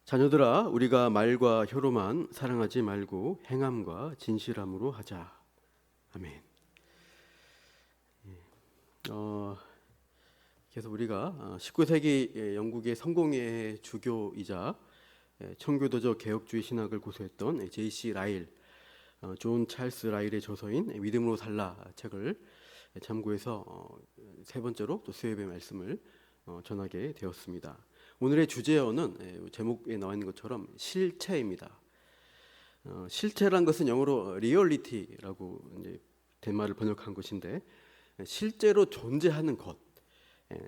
자녀들아, 우리가 말과 혀로만 사랑하지 말고 행함과 진실함으로 하자. 아멘. 그래서 우리가 19세기 영국의 성공의 주교이자 청교도적 개혁주의 신학을 고수했던 J.C. 라일, 존 찰스 라일의 저서인 믿음으로 살라 책을 참고해서 세 번째로 또 수요예배 말씀을 전하게 되었습니다. 오늘의 주제어는 제목에 나와 있는 것처럼 실체입니다. 실체란 것은 영어로 리얼리티라고 이제 대말을 번역한 것인데, 실제로 존재하는 것,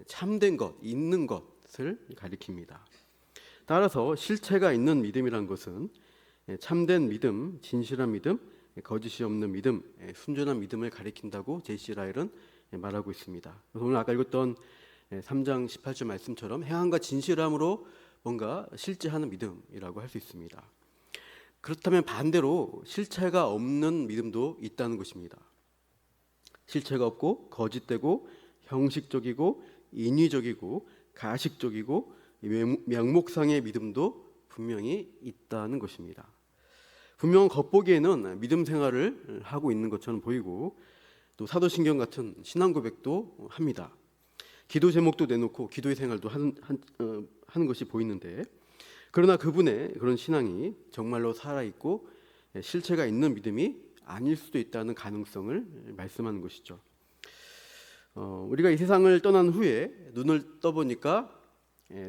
참된 것, 있는 것을 가리킵니다. 따라서 실체가 있는 믿음이란 것은 참된 믿음, 진실한 믿음, 거짓이 없는 믿음, 순전한 믿음을 가리킨다고 제시 라일은 말하고 있습니다. 오늘 아까 읽었던 3장 18절 말씀처럼 행함과 진실함으로 뭔가 실제하는 믿음이라고 할 수 있습니다. 그렇다면 반대로 실체가 없는 믿음도 있다는 것입니다. 실체가 없고 거짓되고 형식적이고 인위적이고 가식적이고 명목상의 믿음도 분명히 있다는 것입니다. 분명 겉보기에는 믿음 생활을 하고 있는 것처럼 보이고 또 사도신경 같은 신앙 고백도 합니다. 기도 제목도 내놓고 기도의 생활도 하는 것이 보이는데, 그러나 그분의 그런 신앙이 정말로 살아있고 실체가 있는 믿음이 아닐 수도 있다는 가능성을 말씀하는 것이죠. 우리가 이 세상을 떠난 후에 눈을 떠보니까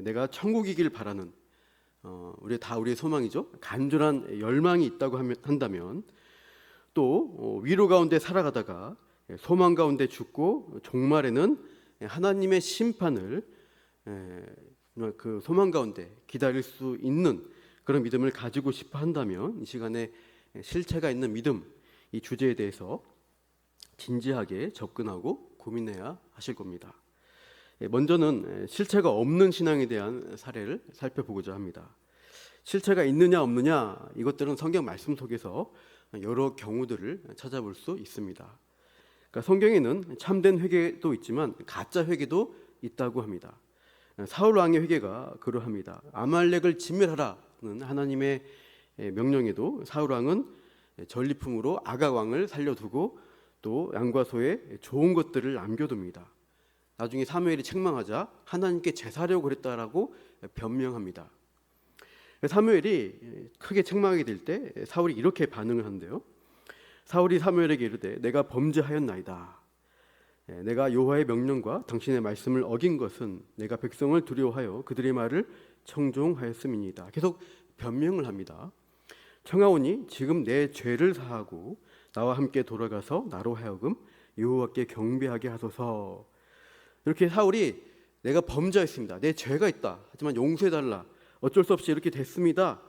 내가 천국이길 바라는, 우리의 소망이죠. 간절한 열망이 있다고 한다면, 또 위로 가운데 살아가다가 소망 가운데 죽고 종말에는 하나님의 심판을 그 소망 가운데 기다릴 수 있는 그런 믿음을 가지고 싶어 한다면, 이 시간에 실체가 있는 믿음, 이 주제에 대해서 진지하게 접근하고 고민해야 하실 겁니다. 먼저는 실체가 없는 신앙에 대한 사례를 살펴보고자 합니다. 실체가 있느냐 없느냐, 이것들은 성경 말씀 속에서 여러 경우들을 찾아볼 수 있습니다. 그러니까 성경에는 참된 회개도 있지만 가짜 회개도 있다고 합니다. 사울 왕의 회개가 그러합니다. 아말렉을 진멸하라는 하나님의 명령에도 사울 왕은 전리품으로 아각 왕을 살려두고 또 양과 소에 좋은 것들을 남겨둡니다. 나중에 사무엘이 책망하자 하나님께 제사하려고 그랬다라고 변명합니다. 사무엘이 크게 책망하게 될 때 사울이 이렇게 반응을 하는데요. 사울이 사무엘에게 이르되 내가 범죄하였나이다. 내가 여호와의 명령과 당신의 말씀을 어긴 것은 내가 백성을 두려워하여 그들의 말을 청종하였음이니이다. 계속 변명을 합니다. 청하오니 지금 내 죄를 사하고 나와 함께 돌아가서 나로 하여금 여호와께 경배하게 하소서. 이렇게 사울이 내가 범죄했습니다. 내 죄가 있다. 하지만 용서해달라. 어쩔 수 없이 이렇게 됐습니다.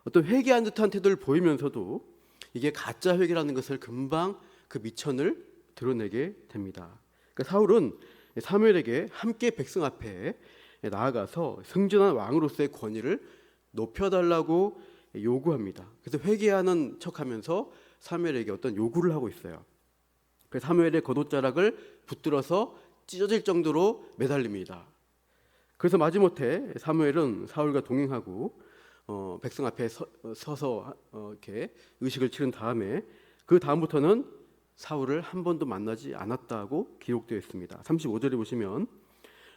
어떤 회개한 듯한 태도를 보이면서도 이게 가짜 회개라는 것을 금방 그 미천을 드러내게 됩니다. 그러니까 사울은 사무엘에게 함께 백성 앞에 나아가서 승진한 왕으로서의 권위를 높여달라고 요구합니다. 그래서 회개하는 척하면서 사무엘에게 어떤 요구를 하고 있어요. 그래서 사무엘의 겉옷자락을 붙들어서 찢어질 정도로 매달립니다. 그래서 마지못해 사무엘은 사울과 동행하고 백성 앞에 서서 이렇게 의식을 치른 다음에 그 다음부터는 사울을 한 번도 만나지 않았다고 기록되어 있습니다. 35절에 보시면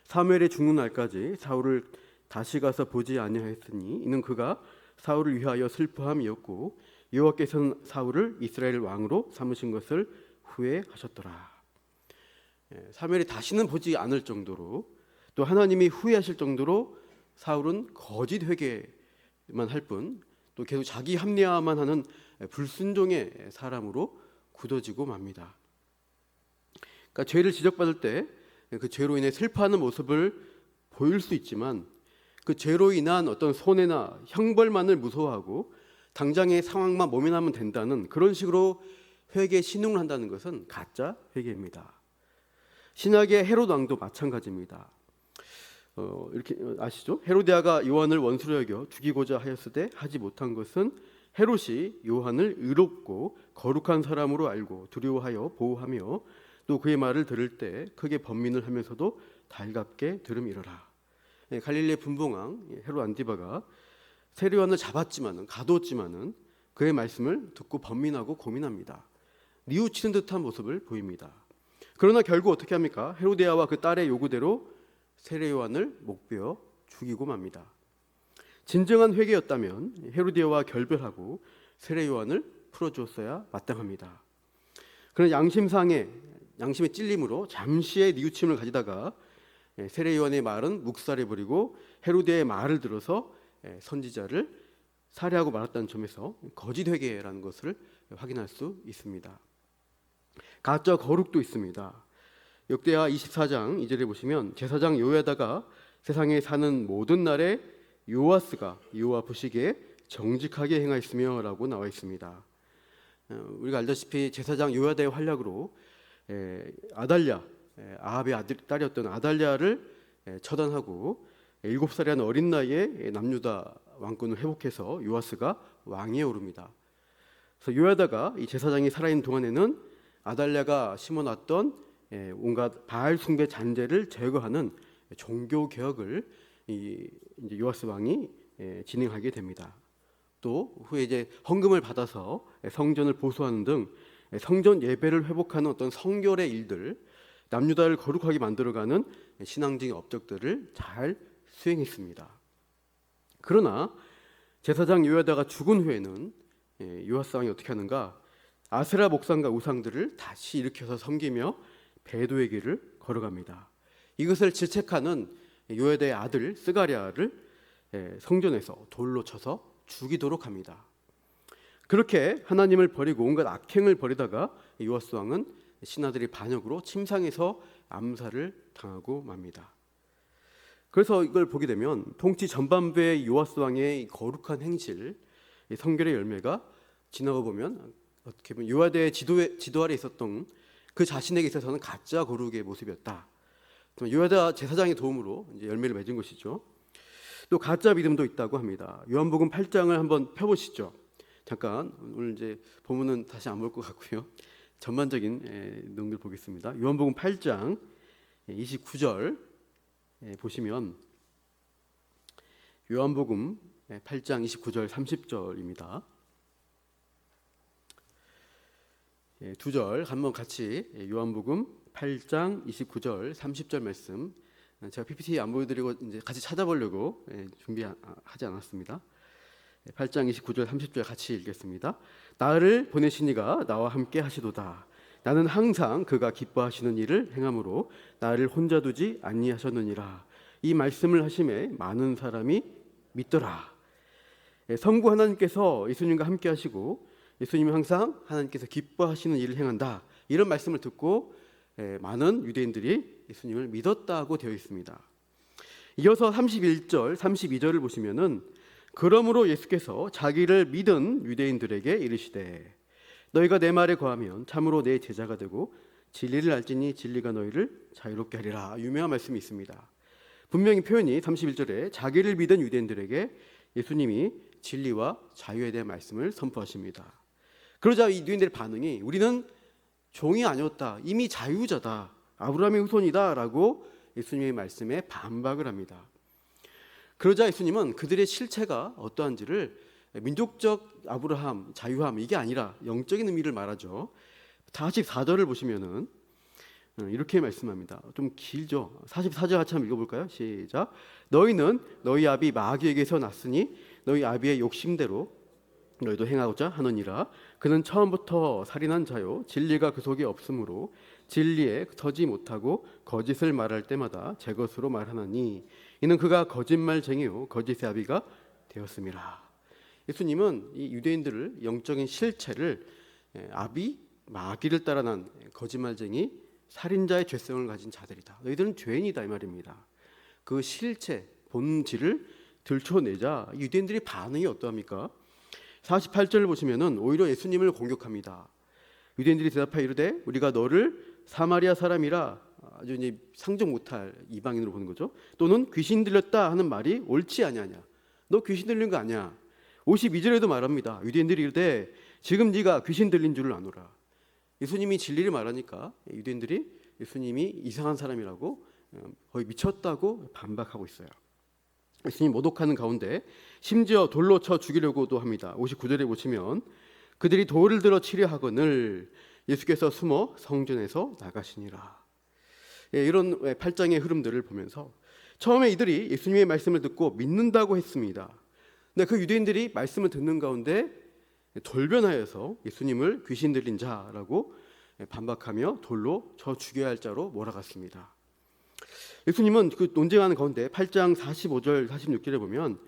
사무엘이 죽는 날까지 사울을 다시 가서 보지 아니하였으니 이는 그가 사울을 위하여 슬퍼함이었고 여호와께서는 사울을 이스라엘 왕으로 삼으신 것을 후회하셨더라. 사무엘이 다시는 보지 않을 정도로, 또 하나님이 후회하실 정도로 사울은 거짓 회개만 할 뿐 또 계속 자기 합리화만 하는 불순종의 사람으로 굳어지고 맙니다. 그러니까 죄를 지적받을 때 그 죄로 인해 슬퍼하는 모습을 보일 수 있지만, 그 죄로 인한 어떤 손해나 형벌만을 무서워하고 당장의 상황만 모면하면 된다는 그런 식으로 회개에 신용을 한다는 것은 가짜 회개입니다. 신약의 헤롯 왕도 마찬가지입니다. 이렇게 아시죠? 헤로디아가 요한을 원수로 여겨 죽이고자 하였으되 하지 못한 것은 헤롯이 요한을 의롭고 거룩한 사람으로 알고 두려워하여 보호하며 또 그의 말을 들을 때 크게 번민을 하면서도 달갑게 들음이러라. 갈릴리 분봉왕 헤롯 안티바가 세례요한을 잡았지만은, 가두었지만은 그의 말씀을 듣고 번민하고 고민합니다. 뉘우치는 듯한 모습을 보입니다. 그러나 결국 어떻게 합니까? 헤로데아와 그 딸의 요구대로 세례요한을 목베어 죽이고 맙니다. 진정한 회개였다면 헤로데아와 결별하고 세례요한을 풀어주었어야 마땅합니다. 그런 양심의 찔림으로 잠시의 뉘우침을 가지다가 세례요한의 말은 묵살해버리고 헤로데아의 말을 들어서 선지자를 살해하고 말았다는 점에서 거짓 회개라는 것을 확인할 수 있습니다. 가짜 거룩도 있습니다. 역대하 24장 2절에 보시면 제사장 요야다가 세상에 사는 모든 날에 요아스가 여호와 보시기에 정직하게 행하였으며 라고 나와 있습니다. 우리가 알다시피 제사장 요야다의 활약으로 아달랴, 아합의 딸이었던 아달랴를 처단하고 7살이라는 어린 나이에 남유다 왕권을 회복해서 요아스가 왕위에 오릅니다. 그래서 요야다가 이 제사장이 살아있는 동안에는 아달랴가 심어놨던 온갖 바알 숭배 잔재를 제거하는 종교 개혁을 이제 요아스 왕이 진행하게 됩니다. 또 후에 이제 헌금을 받아서 성전을 보수하는 등 성전 예배를 회복하는 어떤 성결의 일들, 남유다를 거룩하게 만들어가는 신앙적인 업적들을 잘 수행했습니다. 그러나 제사장 요야다가 죽은 후에는 요아스 왕이 어떻게 하는가? 아세라 목상과 우상들을 다시 일으켜서 섬기며 배도의 길을 걸어갑니다. 이것을 질책하는 요야다의 아들 스가랴를 성전에서 돌로 쳐서 죽이도록 합니다. 그렇게 하나님을 버리고 온갖 악행을 벌이다가 요아스 왕은 신하들의 반역으로 침상에서 암살을 당하고 맙니다. 그래서 이걸 보게 되면 통치 전반부의 요아스 왕의 거룩한 행실, 성결의 열매가 지나고 보면 어떻게 보면 요야다의 지도 아래 있었던 그 자신에게 있어서는 가짜 거룩의 모습이었다. 요야다 제사장의 도움으로 이제 열매를 맺은 것이죠. 또 가짜 믿음도 있다고 합니다. 요한복음 8장을 한번 펴보시죠. 잠깐 오늘 이제 본문은 다시 안 볼 것 같고요. 전반적인 내용들 보겠습니다. 요한복음 8장 29절 보시면 요한복음 8장 29절 30절입니다. 두 절 한번 같이 요한복음 8장 29절 30절 말씀, 제가 PPT 안 보여드리고 이제 같이 찾아보려고 준비하지 않았습니다. 8장 29절 30절 같이 읽겠습니다. 나를 보내신 이가 나와 함께 하시도다. 나는 항상 그가 기뻐하시는 일을 행함으로 나를 혼자 두지 아니하셨느니라. 이 말씀을 하심에 많은 사람이 믿더라. 성부 하나님께서 예수님과 함께 하시고 예수님이 항상 하나님께서 기뻐하시는 일을 행한다. 이런 말씀을 듣고 많은 유대인들이 예수님을 믿었다고 되어 있습니다. 이어서 31절, 32절을 보시면은 그러므로 예수께서 자기를 믿은 유대인들에게 이르시되 너희가 내 말에 거하면 참으로 내 제자가 되고 진리를 알지니 진리가 너희를 자유롭게 하리라. 유명한 말씀이 있습니다. 분명히 표현이 31절에 자기를 믿은 유대인들에게 예수님이 진리와 자유에 대한 말씀을 선포하십니다. 그러자 이 유대인들의 반응이 우리는 종이 아니었다. 이미 자유자다. 아브라함의 후손이다. 라고 예수님의 말씀에 반박을 합니다. 그러자 예수님은 그들의 실체가 어떠한지를 민족적 아브라함, 자유함 이게 아니라 영적인 의미를 말하죠. 44절을 보시면은 이렇게 말씀합니다. 좀 길죠. 44절 같이 한번 읽어볼까요? 시작. 너희는 너희 아비 마귀에게서 났으니 너희 아비의 욕심대로 너희도 행하고자 하느니라. 그는 처음부터 살인한 자요 진리가 그 속에 없으므로 진리에 서지 못하고 거짓을 말할 때마다 제 것으로 말하나니 이는 그가 거짓말쟁이요 거짓의 아비가 되었음이라. 예수님은 이 유대인들을 영적인 실체를 아비 마귀를 따라 난 거짓말쟁이 살인자의 죄성을 가진 자들이다. 너희들은 죄인이다 이 말입니다. 그 실체 본질을 들춰내자 유대인들의 반응이 어떠합니까? 48절을 보시면은 오히려 예수님을 공격합니다. 유대인들이 대답하여 이르되 우리가 너를 사마리아 사람이라 아주 이제 상종 못할 이방인으로 보는 거죠. 또는 귀신 들렸다 하는 말이 옳지 아니하냐. 너 귀신 들린 거 아니야. 52절에도 말합니다. 유대인들이 이르되 지금 네가 귀신 들린 줄을 아노라. 예수님이 진리를 말하니까 유대인들이 예수님이 이상한 사람이라고 거의 미쳤다고 반박하고 있어요. 예수님이 모독하는 가운데 심지어 돌로 쳐 죽이려고도 합니다. 59절에 보시면 그들이 돌을 들어 치려 하거늘 예수께서 숨어 성전에서 나가시니라. 이런 8장의 흐름들을 보면서 처음에 이들이 예수님의 말씀을 듣고 믿는다고 했습니다. 근데 그 유대인들이 말씀을 듣는 가운데 돌변하여서 예수님을 귀신 들린 자라고 반박하며 돌로 쳐 죽여야 할 자로 몰아갔습니다. 예수님은 그 논쟁하는 가운데 8장 45절 46절에 보면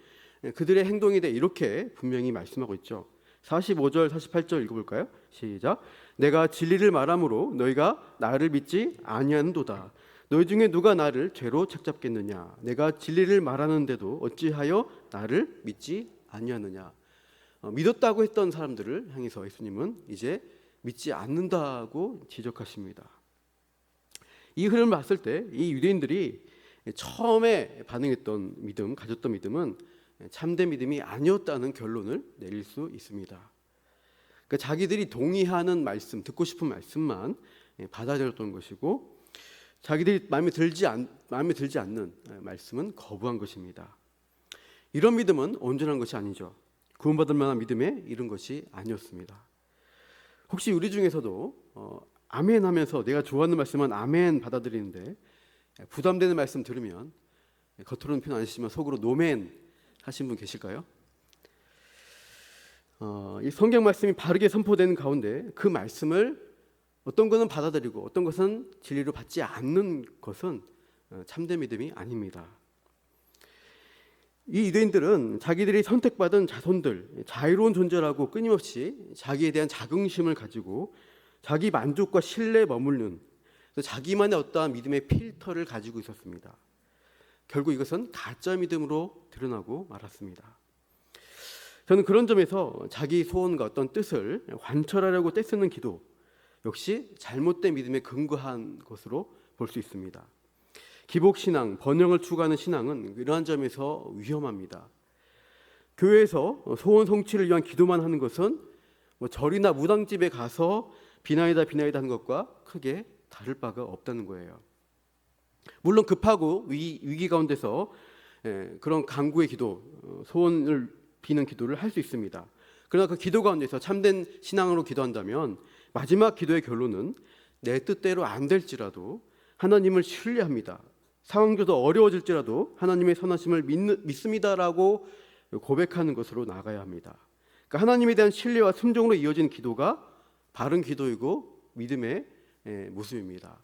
그들의 행동에 대해 이렇게 분명히 말씀하고 있죠. 45절 48절 읽어볼까요? 시작. 내가 진리를 말함으로 너희가 나를 믿지 아니하는도다. 너희 중에 누가 나를 죄로 책잡겠느냐? 내가 진리를 말하는데도 어찌하여 나를 믿지 아니하느냐? 믿었다고 했던 사람들을 향해서 예수님은 이제 믿지 않는다고 지적하십니다. 이 흐름을 봤을 때 이 유대인들이 처음에 반응했던 믿음, 가졌던 믿음은 참된 믿음이 아니었다는 결론을 내릴 수 있습니다. 그러니까 자기들이 동의하는 말씀, 듣고 싶은 말씀만 받아들였던 것이고 자기들이 마음에 들지 않는 말씀은 거부한 것입니다. 이런 믿음은 온전한 것이 아니죠. 구원받을 만한 믿음에 이른 것이 아니었습니다. 혹시 우리 중에서도 아멘 하면서 내가 좋아하는 말씀은 아멘 받아들이는데 부담되는 말씀 들으면 겉으로는 표현 안 하시지만 속으로 노멘 하신 분 계실까요? 이 성경 말씀이 바르게 선포되는 가운데 그 말씀을 어떤 것은 받아들이고 어떤 것은 진리로 받지 않는 것은 참된 믿음이 아닙니다. 이 유대인들은 자기들이 선택받은 자손들, 자유로운 존재라고 끊임없이 자기에 대한 자긍심을 가지고 자기 만족과 신뢰에 머무르는 자기만의 어떠한 믿음의 필터를 가지고 있었습니다. 결국 이것은 가짜 믿음으로 드러나고 말았습니다. 저는 그런 점에서 자기 소원과 어떤 뜻을 관철하려고 떼쓰는 기도 역시 잘못된 믿음에 근거한 것으로 볼 수 있습니다. 기복신앙, 번영을 추구하는 신앙은 이러한 점에서 위험합니다. 교회에서 소원 성취를 위한 기도만 하는 것은 절이나 무당집에 가서 비나이다 하는 것과 크게 다를 바가 없다는 거예요. 물론 급하고 위기 가운데서 그런 간구의 기도, 소원을 비는 기도를 할 수 있습니다. 그러나 그 기도 가운데서 참된 신앙으로 기도한다면 마지막 기도의 결론은 내 뜻대로 안 될지라도 하나님을 신뢰합니다. 상황조도 어려워질지라도 하나님의 선하심을 믿습니다라고 고백하는 것으로 나아가야 합니다. 그러니까 하나님에 대한 신뢰와 순종으로 이어지는 기도가 바른 기도이고 믿음의 모습입니다.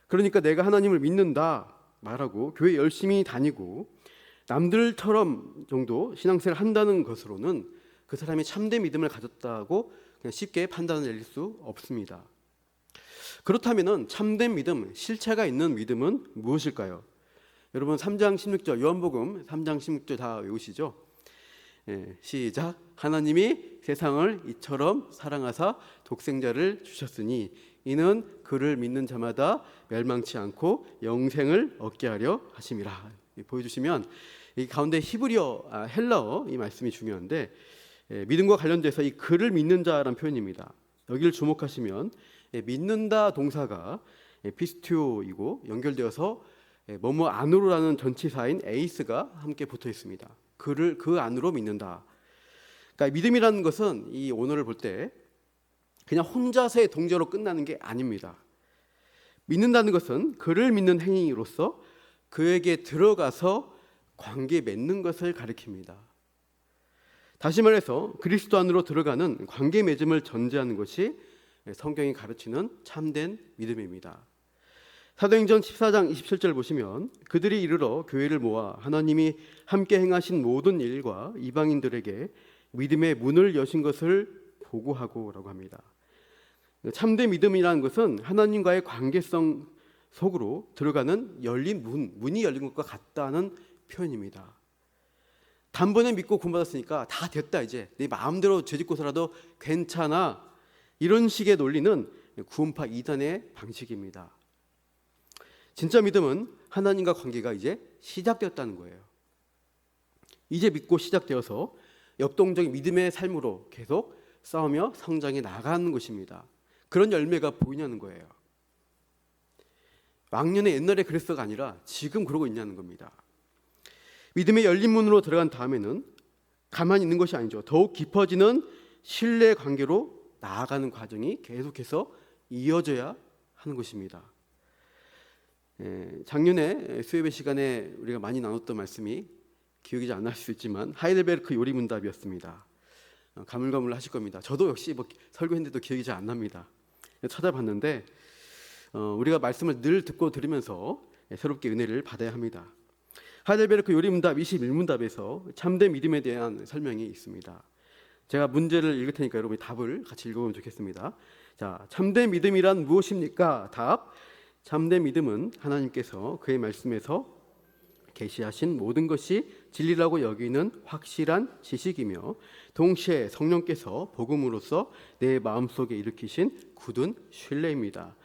그러니까 내가 하나님을 믿는다 말하고 교회 열심히 다니고 남들처럼 정도 신앙생활을 한다는 것으로는 그 사람이 참된 믿음을 가졌다고 그냥 쉽게 판단을 내릴 수 없습니다. 그렇다면 참된 믿음, 실체가 있는 믿음은 무엇일까요? 여러분 3장 16절 요한복음 3장 16절 다 외우시죠? 시작. 하나님이 세상을 이처럼 사랑하사 독생자를 주셨으니 이는 그를 믿는 자마다 멸망치 않고 영생을 얻게 하려 하심이라. 보여주시면 이 가운데 히브리어, 헬라어 이 말씀이 중요한데 믿음과 관련돼서 이 그를 믿는 자라는 표현입니다. 여기를 주목하시면 믿는다 동사가 피스티오이고 연결되어서 뭐뭐 안으로라는 전치사인 에이스가 함께 붙어 있습니다. 그를 그 안으로 믿는다. 그러니까 믿음이라는 것은 이 오늘을 볼 때 그냥 혼자서의 동조로 끝나는 게 아닙니다. 믿는다는 것은 그를 믿는 행위로서 그에게 들어가서 관계 맺는 것을 가리킵니다. 다시 말해서 그리스도 안으로 들어가는 관계 맺음을 전제하는 것이 성경이 가르치는 참된 믿음입니다. 사도행전 14장 27절 보시면 그들이 이르러 교회를 모아 하나님이 함께 행하신 모든 일과 이방인들에게 믿음의 문을 여신 것을 보고하고라고 합니다. 참된 믿음이라는 것은 하나님과의 관계성 속으로 들어가는 열린 문이 열린 것과 같다는 표현입니다. 단번에 믿고 구원받았으니까 다 됐다, 이제 내 마음대로 죄짓고서라도 괜찮아, 이런 식의 논리는 구원파 이단의 방식입니다. 진짜 믿음은 하나님과 관계가 이제 시작되었다는 거예요. 이제 믿고 시작되어서 역동적인 믿음의 삶으로 계속 싸우며 성장해 나가는 것입니다. 그런 열매가 보이냐는 거예요. 왕년에 옛날에 그랬어가 아니라 지금 그러고 있냐는 겁니다. 믿음의 열린 문으로 들어간 다음에는 가만히 있는 것이 아니죠. 더욱 깊어지는 신뢰 관계로 나아가는 과정이 계속해서 이어져야 하는 것입니다. 작년에 수요예배 시간에 우리가 많이 나눴던 말씀이 기억이 잘 안 날 수 있지만 하이델베르크 요리문답이었습니다. 가물가물 하실 겁니다. 저도 역시 설교했는데도 기억이 잘 안 납니다. 찾아봤는데 우리가 말씀을 늘 듣고 들으면서 새롭게 은혜를 받아야 합니다. 하이델베르크 요리문답 21문답에서 참된 믿음에 대한 설명이 있습니다. 제가 문제를 읽을 테니까 여러분이 답을 같이 읽어보면 좋겠습니다. 자, 참된 믿음이란 무엇입니까? 답. 참된 믿음은 하나님께서 그의 말씀에서 계시하신 모든 것이 진리라고 여기는 확실한 지식이며 동시에 성령께서 복음으로써 내 마음속에 일으키신 굳은 신뢰입니다.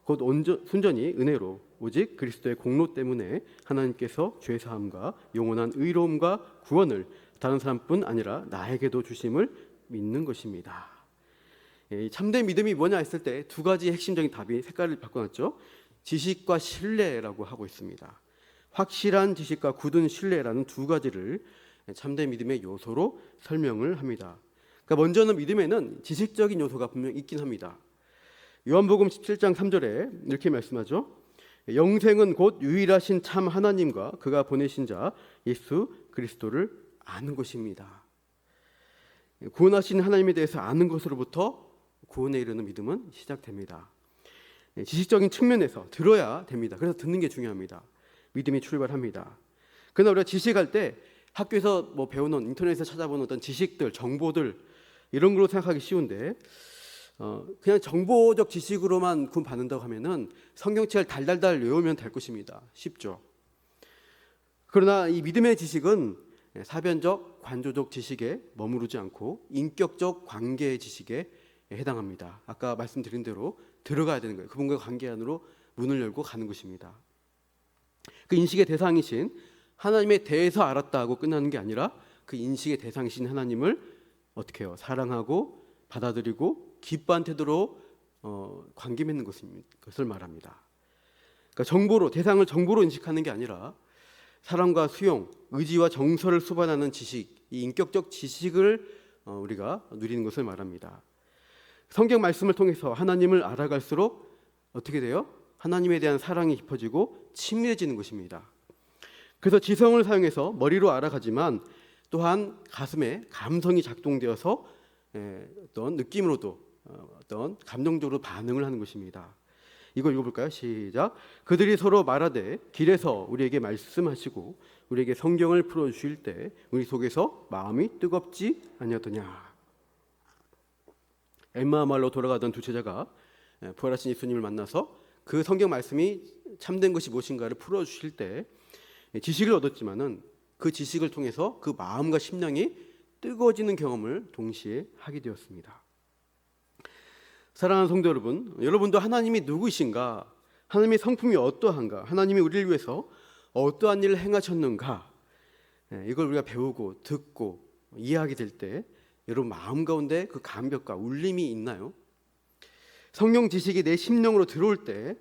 곧 순전히 은혜로 오직 그리스도의 공로 때문에 하나님께서 죄사함과 영원한 의로움과 구원을 다른 사람뿐 아니라 나에게도 주심을 믿는 것입니다. 참된 믿음이 뭐냐 했을 때 두 가지 핵심적인 답이 색깔을 바꿔놨죠. 지식과 신뢰라고 하고 있습니다. 확실한 지식과 굳은 신뢰라는 두 가지를 참된 믿음의 요소로 설명을 합니다. 그러니까 먼저는 믿음에는 지식적인 요소가 분명히 있긴 합니다. 요한복음 17장 3절에 이렇게 말씀하죠. 영생은 곧 유일하신 참 하나님과 그가 보내신 자 예수 그리스도를 아는 것입니다. 구원하신 하나님에 대해서 아는 것으로부터 구원에 이르는 믿음은 시작됩니다. 지식적인 측면에서 들어야 됩니다. 그래서 듣는 게 중요합니다. 믿음이 출발합니다. 그러나 우리가 지식할 때 학교에서 배우는 인터넷에서 찾아보는 어떤 지식들, 정보들 이런 걸로 생각하기 쉬운데 그냥 정보적 지식으로만 구원 받는다고 하면은 성경책을 달달달 외우면 될 것입니다. 쉽죠. 그러나 이 믿음의 지식은 사변적, 관조적 지식에 머무르지 않고 인격적 관계의 지식에 해당합니다. 아까 말씀드린 대로 들어가야 되는 거예요. 그분과 관계 안으로 문을 열고 가는 것입니다. 그 인식의 대상이신 하나님에 대해서 알았다고 끝나는 게 아니라 그 인식의 대상이신 하나님을 어떻게 해요? 사랑하고 받아들이고 기뻐한 태도로 관계 맺는 것을 말합니다. 그러니까 대상을 정보로 인식하는 게 아니라 사랑과 수용, 의지와 정서를 수반하는 지식, 이 인격적 지식을 우리가 누리는 것을 말합니다. 성경 말씀을 통해서 하나님을 알아갈수록 어떻게 돼요? 하나님에 대한 사랑이 깊어지고 친밀해지는 것입니다. 그래서 지성을 사용해서 머리로 알아가지만 또한 가슴에 감성이 작동되어서 어떤 느낌으로도 어떤 감정적으로 반응을 하는 것입니다. 이걸 읽어볼까요? 시작. 그들이 서로 말하되 길에서 우리에게 말씀하시고 우리에게 성경을 풀어주실 때 우리 속에서 마음이 뜨겁지 아니하더냐. 엠마 마을로 돌아가던 두 제자가 부활하신 예수님을 만나서 그 성경 말씀이 참된 것이 무엇인가를 풀어주실 때 지식을 얻었지만은 그 지식을 통해서 그 마음과 심령이 뜨거워지는 경험을 동시에 하게 되었습니다. 사랑하는 성도 여러분, 여러분도 하나님이 누구이신가, 하나님의 성품이 어떠한가, 하나님이 우리를 위해서 어떠한 일을 행하셨는가, 이걸 우리가 배우고 듣고 이해하게 될 때 여러분 마음 가운데 그 감격과 울림이 있나요? 성경 지식이 내 심령으로 들어올 때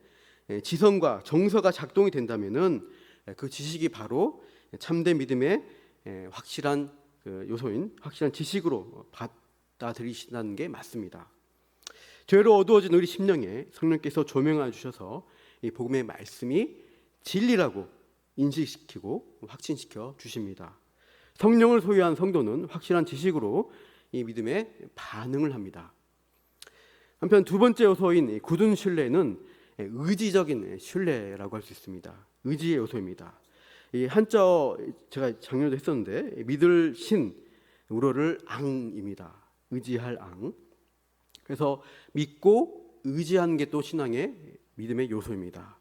지성과 정서가 작동이 된다면은 그 지식이 바로 참된 믿음의 확실한 요소인 확실한 지식으로 받아들이신다는 게 맞습니다. 죄로 어두워진 우리 심령에 성령께서 조명해 주셔서 이 복음의 말씀이 진리라고 인식시키고 확신시켜 주십니다. 성령을 소유한 성도는 확실한 지식으로 이 믿음에 반응을 합니다. 한편 두 번째 요소인 굳은 신뢰는 의지적인 신뢰라고 할 수 있습니다. 의지의 요소입니다. 이 한자어 제가 작년에도 했었는데 믿을 신, 우러를 앙입니다. 의지할 앙. 그래서 믿고 의지하는 게 또 신앙의 믿음의 요소입니다.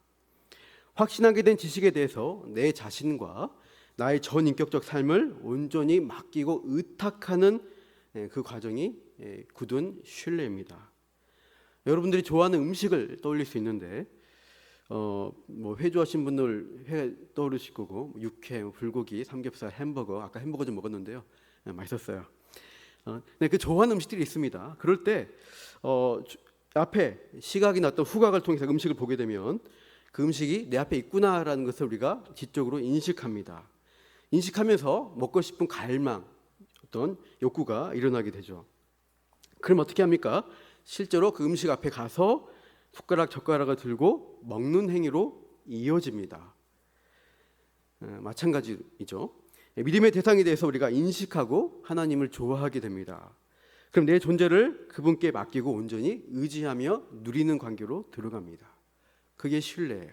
확신하게 된 지식에 대해서 내 자신과 나의 전인격적 삶을 온전히 맡기고 의탁하는 그 과정이 굳은 신뢰입니다. 여러분들이 좋아하는 음식을 떠올릴 수 있는데 회 좋아하시는 분들 회 떠오르실 거고 육회, 불고기, 삼겹살, 햄버거, 아까 햄버거 좀 먹었는데요. 맛있었어요. 네, 그 좋아하는 음식들이 있습니다. 그럴 때 앞에 시각이나 어떤 후각을 통해서 음식을 보게 되면 그 음식이 내 앞에 있구나라는 것을 우리가 지적으로 인식합니다. 인식하면서 먹고 싶은 갈망, 어떤 욕구가 일어나게 되죠. 그럼 어떻게 합니까? 실제로 그 음식 앞에 가서 숟가락 젓가락을 들고 먹는 행위로 이어집니다. 마찬가지이죠. 믿음의 대상에 대해서 우리가 인식하고 하나님을 좋아하게 됩니다. 그럼 내 존재를 그분께 맡기고 온전히 의지하며 누리는 관계로 들어갑니다. 그게 신뢰예요.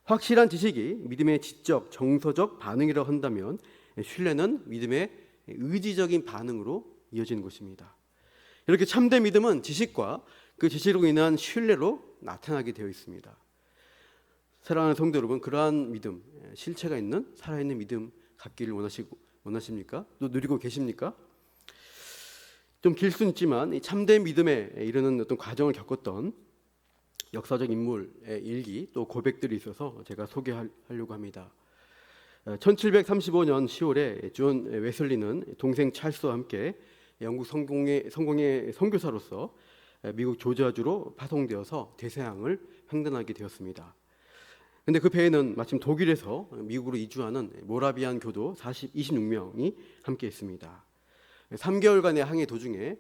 확실한 지식이 믿음의 지적, 정서적 반응이라고 한다면 신뢰는 믿음의 의지적인 반응으로 이어지는 것입니다. 이렇게 참된 믿음은 지식과 그 지식으로 인한 신뢰로 나타나게 되어 있습니다. 사랑하는 성도 여러분, 그러한 믿음, 실체가 있는 살아있는 믿음 갖기를 원하십니까? 또 누리고 계십니까? 좀 길 수는 있지만 이 참된 믿음에 이르는 어떤 과정을 겪었던 역사적 인물의 일기 또 고백들이 있어서 제가 소개하려고 합니다. 1735년 10월에 존 웨슬리는 동생 찰스와 함께 영국 성공의 선교사로서 미국 조지아주로 파송되어서 대서양을 횡단하게 되었습니다. 근데 그 배에는 마침 독일에서 미국으로 이주하는 모라비안 교도 26명이 함께 했습니다. 3개월간의 항해 도중에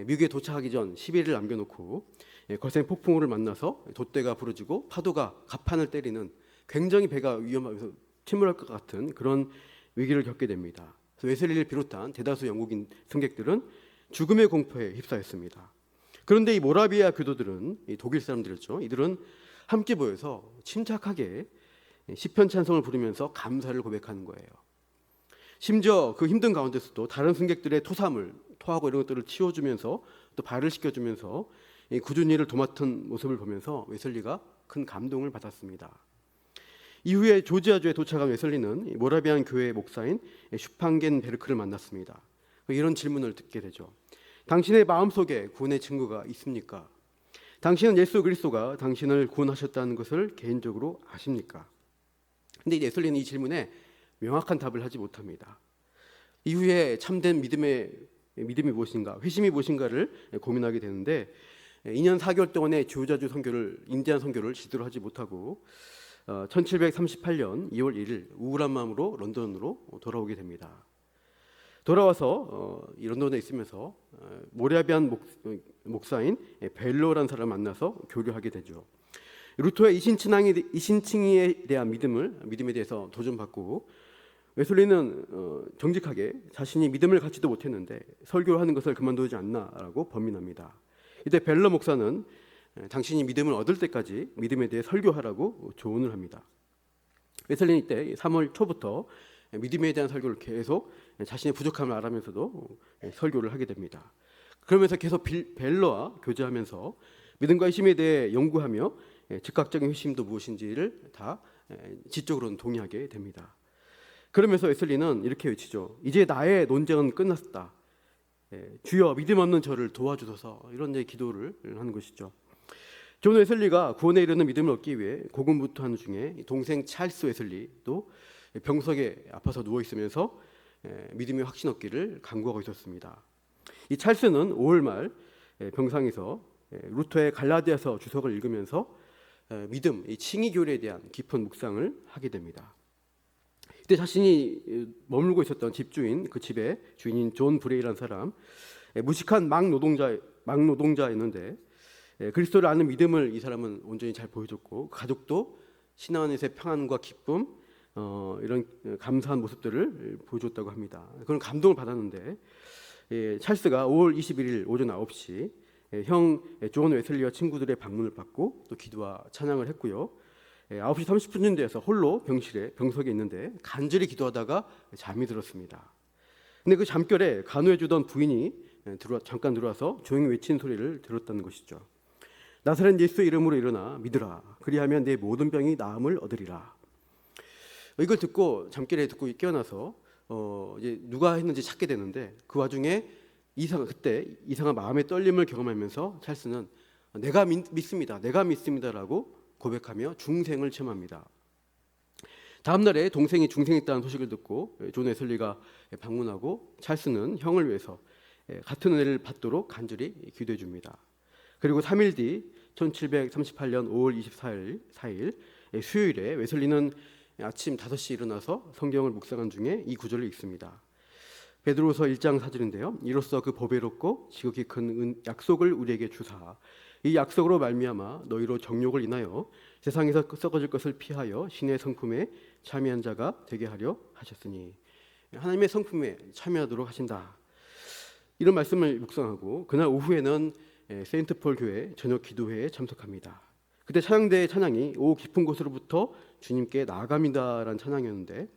미국에 도착하기 전 10일을 남겨놓고 거센 폭풍우를 만나서 돛대가 부러지고 파도가 갑판을 때리는 굉장히 배가 위험하면서 침몰할 것 같은 그런 위기를 겪게 됩니다. 웨슬리를 비롯한 대다수 영국인 승객들은 죽음의 공포에 휩싸였습니다. 그런데 이 모라비아 교도들은, 이 독일 사람들이었죠. 이들은 함께 모여서 침착하게 시편 찬송을 부르면서 감사를 고백하는 거예요. 심지어 그 힘든 가운데서도 다른 승객들의 토하고 이런 것들을 치워주면서 또 발을 씻겨주면서 굳은 일을 도맡은 모습을 보면서 웨슬리가 큰 감동을 받았습니다. 이후에 조지아주에 도착한 웨슬리는 모라비안 교회 목사인 슈팡겐 베르크를 만났습니다. 이런 질문을 듣게 되죠. 당신의 마음속에 구원의 증거가 있습니까? 당신은 예수 그리스도가 당신을 구원하셨다는 것을 개인적으로 아십니까? 근데 웨슬리는 이 질문에 명확한 답을 하지 못합니다. 이후에 참된 믿음이 무엇인가, 회심이 무엇인가를 고민하게 되는데 2년 4개월 동안의 조지아주 인디안 선교를 지도를 하지 못하고 1738년 2월 1일 우울한 마음으로 런던으로 돌아오게 됩니다. 돌아와서 이 런던에 있으면서 모라비안 목사인 벨로라는 사람을 만나서 교류하게 되죠. 루터의 이신칭의에 대한 믿음에 대해서 도전받고 웨슬리는 정직하게 자신이 믿음을 갖지도 못했는데 설교를 하는 것을 그만두지 않나라고 번민합니다. 이때 벨러 목사는 당신이 믿음을 얻을 때까지 믿음에 대해 설교하라고 조언을 합니다. 웨슬리는 이때 3월 초부터 믿음에 대한 설교를 계속 자신의 부족함을 알아면서도 설교를 하게 됩니다. 그러면서 계속 벨러와 교제하면서 믿음과 회심에 대해 연구하며 즉각적인 회심도 무엇인지를 다 지적으로는 동의하게 됩니다. 그러면서 웨슬리는 이렇게 외치죠. 이제 나의 논쟁은 끝났다. 주여 믿음 없는 저를 도와주소서. 이런 기도를 하는 것이죠. 존 웨슬리가 구원에 이르는 믿음을 얻기 위해 고군분투하는 중에 동생 찰스 웨슬리도 병석에 아파서 누워 있으면서 믿음의 확신 얻기를 간구하고 있었습니다. 이 찰스는 5월 말 병상에서 루터의 갈라디아서 주석을 읽으면서 믿음, 이 칭의 교리에 대한 깊은 묵상을 하게 됩니다. 그때 자신이 머물고 있었던 집주인, 그 집의 주인인 존 브레이라는 사람, 무식한 막노동자였는데 그리스도를 아는 믿음을 이 사람은 온전히 잘 보여줬고 가족도 신앙 안에서의 평안과 기쁨, 이런 감사한 모습들을 보여줬다고 합니다. 그런 감동을 받았는데 찰스가 5월 21일 오전 9시 형 존 웨슬리와 친구들의 방문을 받고 또 기도와 찬양을 했고요. 9시 30분쯤 돼서 홀로 병석에 있는데 간절히 기도하다가 잠이 들었습니다. 근데 그 잠결에 간호해주던 부인이 잠깐 들어와서 조용히 외치는 소리를 들었다는 것이죠. 나사렛 예수의 이름으로 일어나 믿으라. 그리하면 내 모든 병이 나음을 얻으리라. 이걸 잠결에 듣고 깨어나서 이제 누가 했는지 찾게 되는데 그 와중에 그때 이상한 마음의 떨림을 경험하면서 찰스는 내가 믿습니다라고 고백하며 중생을 체험합니다. 다음 날에 동생이 중생했다는 소식을 듣고 존 웨슬리가 방문하고 찰스는 형을 위해서 같은 은혜를 받도록 간절히 기도해 줍니다. 그리고 3일 뒤 1738년 5월 24일 수요일에 웨슬리는 아침 5시에 일어나서 성경을 묵상한 중에 이 구절을 읽습니다. 베드로서 1장 4절인데요. 이로써 그 보배롭고 지극히 큰 약속을 우리에게 주사 이 약속으로 말미암아 너희로 정욕을 인하여 세상에서 썩어질 것을 피하여 신의 성품에 참여한 자가 되게 하려 하셨으니 하나님의 성품에 참여하도록 하신다. 이런 말씀을 묵상하고 그날 오후에는 세인트폴 교회 저녁 기도회에 참석합니다. 그때 찬양대의 찬양이 오 깊은 곳으로부터 주님께 나아갑니다라는 찬양이었는데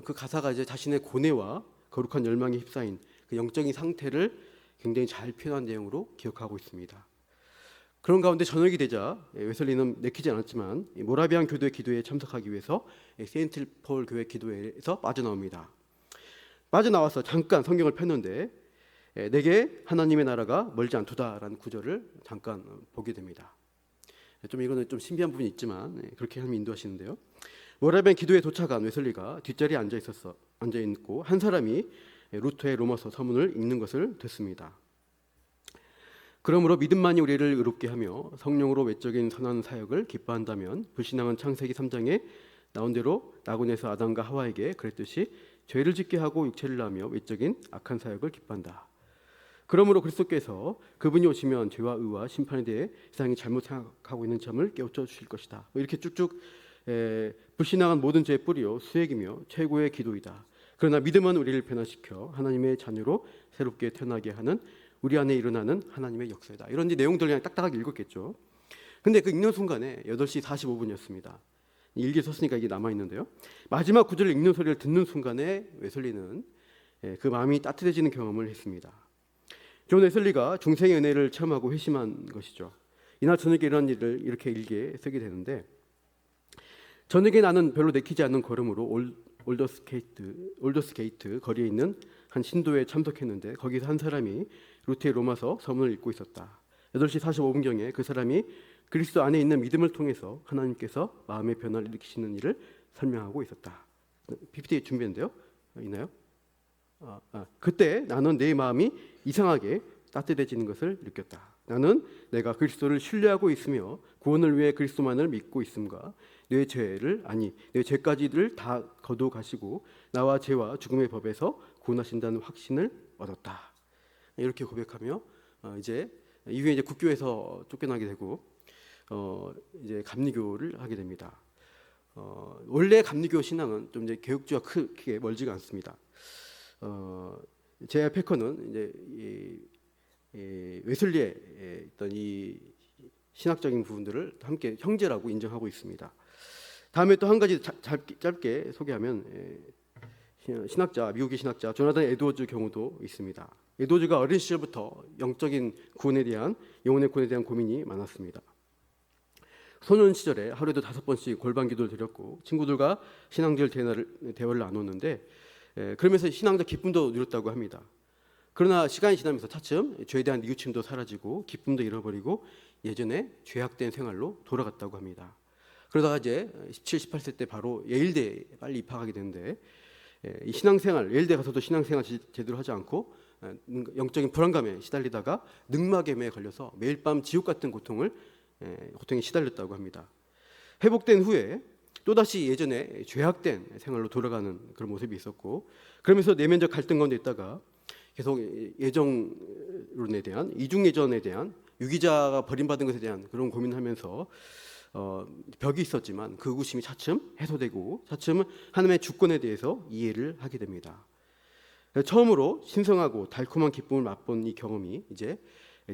그 가사가 이제 자신의 고뇌와 거룩한 열망에 휩싸인 그 영적인 상태를 굉장히 잘 표현한 내용으로 기억하고 있습니다. 그런 가운데 저녁이 되자 웨슬리는 내키지 않았지만 모라비안 교도의 기도에 참석하기 위해서 세인트폴 교회 기도회에서 빠져나옵니다. 빠져나와서 잠깐 성경을 폈는데 내게 하나님의 나라가 멀지 않도다라는 구절을 잠깐 보게 됩니다. 좀 이거는 좀 신비한 부분이 있지만 그렇게 하나님 인도하시는데요. 모라비안 기도에 도착한 웨슬리가 뒷자리에 앉아 있고 한 사람이 루터의 로마서 서문을 읽는 것을 듣습니다. 그러므로 믿음만이 우리를 의롭게 하며 성령으로 외적인 선한 사역을 기뻐한다면 불신앙은 창세기 3장에 나온 대로 낙원에서 아담과 하와에게 그랬듯이 죄를 짓게 하고 육체를 낳으며 외적인 악한 사역을 기뻐한다. 그러므로 그리스도께서 그분이 오시면 죄와 의와 심판에 대해 세상이 잘못 생각하고 있는 점을 깨우쳐 주실 것이다. 이렇게 쭉쭉 불신앙은 모든 죄의 뿌리요 수액이며 최고의 기도이다. 그러나 믿음은 우리를 변화시켜 하나님의 자녀로 새롭게 태어나게 하는 우리 안에 일어나는 하나님의 역사이다. 이런 내용들 그냥 딱딱하게 읽었겠죠. 근데 그 읽는 순간에 8시 45분이었습니다. 일기에 썼으니까 이게 남아있는데요. 마지막 구절을 읽는 소리를 듣는 순간에 웨슬리는 그 마음이 따뜻해지는 경험을 했습니다. 존 웨슬리가 중생의 은혜를 체험하고 회심한 것이죠. 이날 저녁에 이런 일을 이렇게 일기에 쓰게 되는데 저녁에 나는 별로 내키지 않는 걸음으로 올더스 게이트 거리에 있는 한 신도에 참석했는데 거기서 한 사람이 루트의 로마서 서문을 읽고 있었다. 8시 45분경에 그 사람이 그리스도 안에 있는 믿음을 통해서 하나님께서 마음의 변화를 일으키시는 일을 설명하고 있었다. PPT 준비했는데요. 있나요? 그때 나는 내 마음이 이상하게 따뜻해지는 것을 느꼈다. 나는 내가 그리스도를 신뢰하고 있으며 구원을 위해 그리스도만을 믿고 있음과 내 죄까지를 다 거두어 가시고 나와 죄와 죽음의 법에서 구원하신다는 확신을 얻었다. 이렇게 고백하며 이제 이후에 이제 국교에서 쫓겨나게 되고 이제 감리교를 하게 됩니다. 원래 감리교 신앙은 좀 이제 개혁주와 크게 멀지가 않습니다. 제 패커는 이제 웨슬리의 어떤 이 신학적인 부분들을 함께 형제라고 인정하고 있습니다. 다음에 또 한 가지 짧게 소개하면 미국의 신학자 조나단 에드워즈 경우도 있습니다. 에드워즈가 어린 시절부터 영적인 구원에 대한 영혼의 구원에 대한 고민이 많았습니다. 소년 시절에 하루에도 5번씩 골반 기도를 드렸고 친구들과 신앙절 대화를 나눴는데 그러면서 신앙적 기쁨도 누렸다고 합니다. 그러나 시간이 지나면서 차츰 죄에 대한 뉘우침도 사라지고 기쁨도 잃어버리고 예전에 죄악된 생활로 돌아갔다고 합니다. 그러다가 이제 17, 18세 때 바로 예일대에 빨리 입학하게 되는데 이 신앙생활, 예일대 가서도 신앙생활 제대로 하지 않고 영적인 불안감에 시달리다가 늑막염에 걸려서 매일 밤 지옥 같은 고통에 시달렸다고 합니다. 회복된 후에 또다시 예전에 죄악된 생활로 돌아가는 그런 모습이 있었고 그러면서 내면적 갈등 가운데 있다가 계속 예정론에 대한 이중예전에 대한 유기자가 버림받은 것에 대한 그런 고민을 하면서 벽이 있었지만 그 의구심이 차츰 해소되고 차츰 하나님의 주권에 대해서 이해를 하게 됩니다. 처음으로 신성하고 달콤한 기쁨을 맛본 이 경험이 이제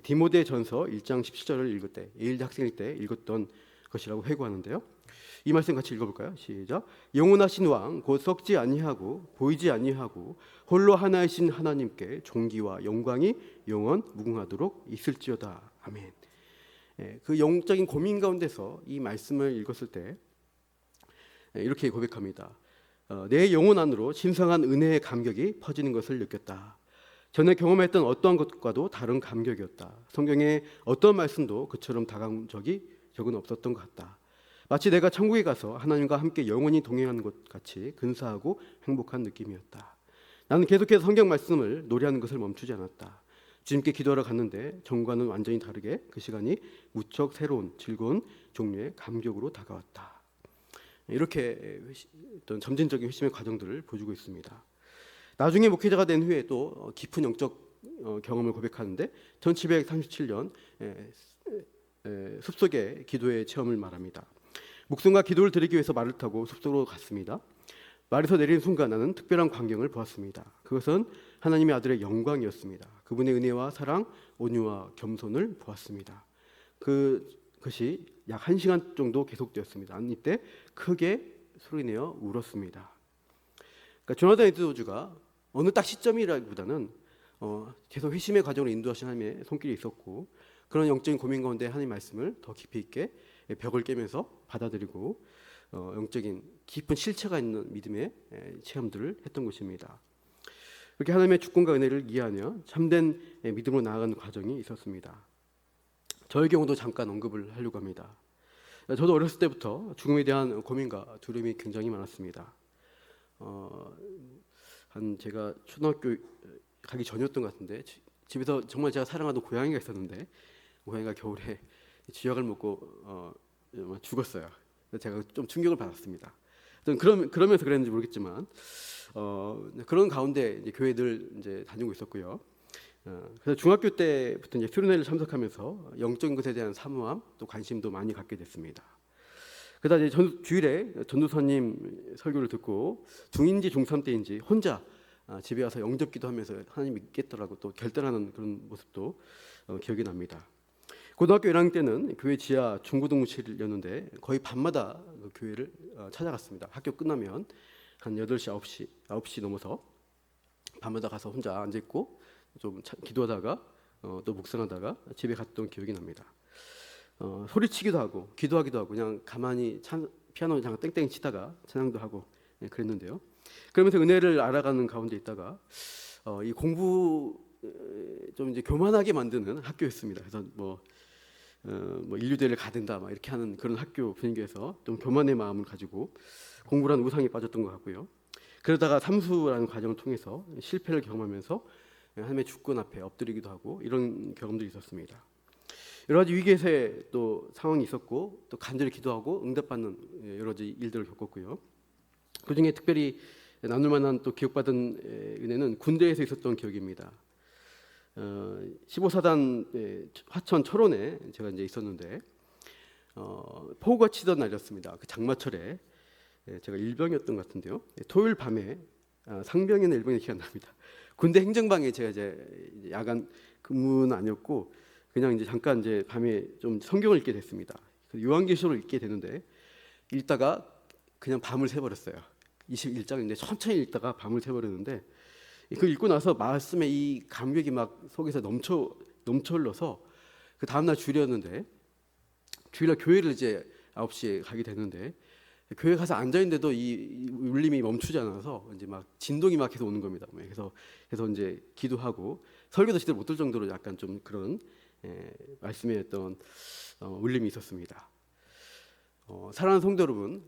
디모데전서 1장 17절을 읽을 때 예일대 학생일 때 읽었던 것이라고 회고하는데요. 이 말씀 같이 읽어볼까요? 시작. 영원하신 왕 곧 썩지 아니하고 보이지 아니하고 홀로 하나이신 하나님께 존귀와 영광이 영원 무궁하도록 있을지어다. 아멘. 그 영적인 고민 가운데서 이 말씀을 읽었을 때 이렇게 고백합니다. 내 영혼 안으로 신성한 은혜의 감격이 퍼지는 것을 느꼈다. 전에 경험했던 어떠한 것과도 다른 감격이었다. 성경의 어떤 말씀도 그처럼 다가온 적은 없었던 것 같다. 마치 내가 천국에 가서 하나님과 함께 영원히 동행하는 것 같이 근사하고 행복한 느낌이었다. 나는 계속해서 성경 말씀을 노래하는 것을 멈추지 않았다. 주님께 기도하러 갔는데 전과는 완전히 다르게 그 시간이 무척 새로운 즐거운 종류의 감격으로 다가왔다. 이렇게 어떤 점진적인 회심의 과정들을 보여주고 있습니다. 나중에 목회자가 된 후에 또 깊은 영적 경험을 고백하는데 1737년 숲속의 기도의 체험을 말합니다. 목숨과 기도를 드리기 위해서 말을 타고 숲속으로 갔습니다. 말에서 내리는 순간 나는 특별한 광경을 보았습니다. 그것은 하나님의 아들의 영광이었습니다. 그분의 은혜와 사랑, 온유와 겸손을 보았습니다. 그것이 약 1시간 정도 계속되었습니다. 나는 이때 크게 소리내어 울었습니다. 그러니까 조나단 에드워즈가 어느 딱 시점이라기보다는 계속 회심의 과정을 인도하신 하나님의 손길이 있었고, 그런 영적인 고민 가운데 하나님의 말씀을 더 깊이 있게 벽을 깨면서 받아들이고 영적인 깊은 실체가 있는 믿음의 체험들을 했던 것입니다. 그렇게 하나님의 주권과 은혜를 이해하며 참된 믿음으로 나아가는 과정이 있었습니다. 저의 경우도 잠깐 언급을 하려고 합니다. 저도 어렸을 때부터 죽음에 대한 고민과 두려움이 굉장히 많았습니다. 제가 초등학교 가기 전이었던 것 같은데, 집에서 정말 제가 사랑하던 고양이가 있었는데, 고양이가 겨울에 쥐약을 먹고 죽었어요. 제가 좀 충격을 받았습니다. 그러면서 그랬는지 모르겠지만 그런 가운데 이제 교회들 이제 다니고 있었고요. 그래서 중학교 때부터 이제 수련회를 참석하면서 영적인 것에 대한 사모함 또 관심도 많이 갖게 됐습니다. 그러다 이제 주일에 전도사님 설교를 듣고 중인지 중3 때인지 혼자 집에 와서 영접 기도하면서 하나님 믿겠다라고 또 결단하는 그런 모습도 기억이 납니다. 고등학교 1학년 때는 교회 지하 중고등부실이었는데 거의 밤마다 그 교회를 찾아갔습니다. 학교 끝나면 한 8시, 9시 넘어서 밤마다 가서 혼자 앉아있고 좀 기도하다가 또 묵상하다가 집에 갔던 기억이 납니다. 소리치기도 하고 기도하기도 하고 그냥 가만히 피아노 잠깐 땡땡 치다가 찬양도 하고 그랬는데요. 그러면서 은혜를 알아가는 가운데 있다가 이 공부 좀 이제 교만하게 만드는 학교였습니다. 그래서 뭐 인류대를 가든다 막 이렇게 하는 그런 학교 분위기에서 좀 교만의 마음을 가지고 공부라는 우상에 빠졌던 것 같고요. 그러다가 삼수라는 과정을 통해서 실패를 경험하면서 하나님의 주권 앞에 엎드리기도 하고 이런 경험들이 있었습니다. 여러 가지 위기에서의 또 상황이 있었고 또 간절히 기도하고 응답받는 여러 가지 일들을 겪었고요. 그중에 특별히 나눌 만한 또 기억받은 은혜는 군대에서 있었던 기억입니다. 15사단 화천 철원에 제가 이제 있었는데 폭우가 치던 날이었습니다. 그 장마철에 제가 일병이었던 것 같은데요. 토요일 밤에 상병이나 일병이 기억납니다. 군대 행정방에 제가 이제 야간 근무는 아니었고 그냥 이제 잠깐 이제 밤에 좀 성경을 읽게 됐습니다. 요한계시록을 읽게 되는데 읽다가 그냥 밤을 새버렸어요. 21장인데 천천히 읽다가 밤을 새버렸는데 그 읽고 나서 말씀에 이 감격이 막 속에서 넘쳐 흘러서 그 다음날 주일이었는데 주일날 교회를 이제 9시에 가게 됐는데 교회 가서 앉아 있는데도 이 울림이 멈추지 않아서 이제 막 진동이 막 계속 오는 겁니다. 그래서 이제 기도하고 설교도 제대로 못 들 정도로 약간 좀 그런 말씀의 어떤 울림이 있었습니다. 사랑하는 성도 여러분,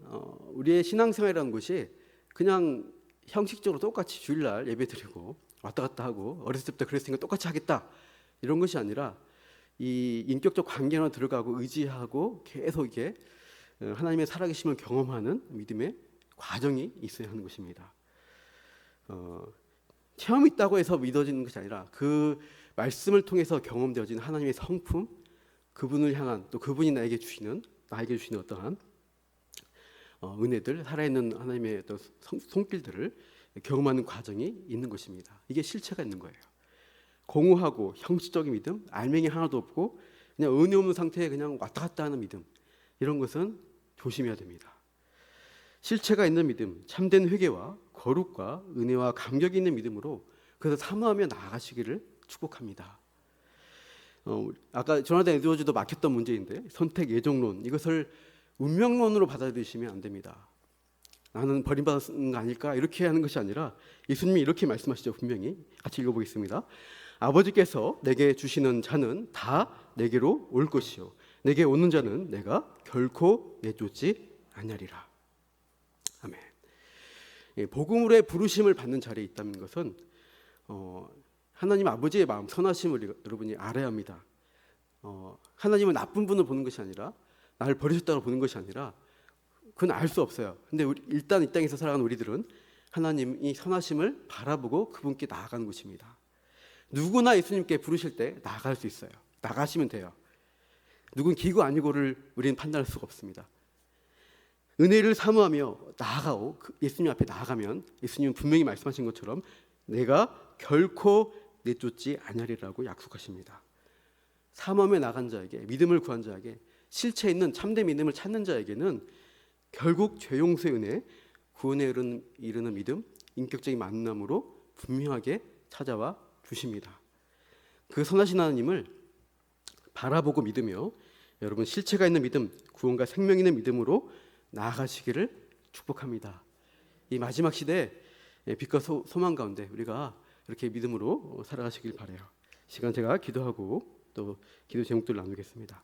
우리의 신앙생활이라는 것이 그냥 형식적으로 똑같이 주일날 예배드리고 왔다 갔다 하고 어렸을 때부터 그랬으니까 똑같이 하겠다 이런 것이 아니라 이 인격적 관계 안에 들어가고 의지하고 계속 이게 하나님의 살아계심을 경험하는 믿음의 과정이 있어야 하는 것입니다. 체험이 있다고 해서 믿어지는 것이 아니라 그 말씀을 통해서 경험되어진 하나님의 성품, 그분을 향한 또 그분이 나에게 주시는 어떠한 은혜들, 살아있는 하나님의 어떤 손길들을 경험하는 과정이 있는 것입니다. 이게 실체가 있는 거예요. 공허하고 형식적인 믿음, 알맹이 하나도 없고 그냥 은혜 없는 상태에 그냥 왔다 갔다 하는 믿음, 이런 것은 조심해야 됩니다. 실체가 있는 믿음, 참된 회개와 거룩과 은혜와 감격이 있는 믿음으로 그래서 사모하며 나아가시기를 축복합니다. 아까 조나단 에드워즈도 막혔던 문제인데 선택 예정론, 이것을 운명론으로 받아들이시면 안 됩니다. 나는 버림받은 거 아닐까 이렇게 하는 것이 아니라 예수님이 이렇게 말씀하시죠. 분명히 같이 읽어보겠습니다. 아버지께서 내게 주시는 자는 다 내게로 올 것이요 내게 오는 자는 내가 결코 내쫓지 아니하리라. 아멘. 복음으로의 부르심을 받는 자리에 있다는 것은 하나님 아버지의 마음, 선하심을 여러분이 알아야 합니다. 하나님은 나쁜 분을 보는 것이 아니라 나를 버리셨다고 보는 것이 아니라 그건 알 수 없어요. 근데 일단 이 땅에서 살아가는 우리들은 하나님이 선하심을 바라보고 그분께 나아가는 것입니다. 누구나 예수님께 부르실 때 나아갈 수 있어요. 나가시면 돼요. 누군 기고 아니고를 우리는 판단할 수가 없습니다. 은혜를 사모하며 나아가오, 예수님 앞에 나아가면 예수님은 분명히 말씀하신 것처럼 내가 결코 내쫓지 아니하리라고 약속하십니다. 사모하며 나간 자에게, 믿음을 구한 자에게, 실체 있는 참된 믿음을 찾는 자에게는 결국 죄 용서의 은혜, 구원에 이르는 믿음, 인격적인 만남으로 분명하게 찾아와 주십니다. 그 선하신 하나님을 바라보고 믿으며 여러분 실체가 있는 믿음, 구원과 생명 있는 믿음으로 나아가시기를 축복합니다. 이 마지막 시대 빛과 소망 가운데 우리가 이렇게 믿음으로 살아가시길 바라요. 시간 제가 기도하고 또 기도 제목들 나누겠습니다.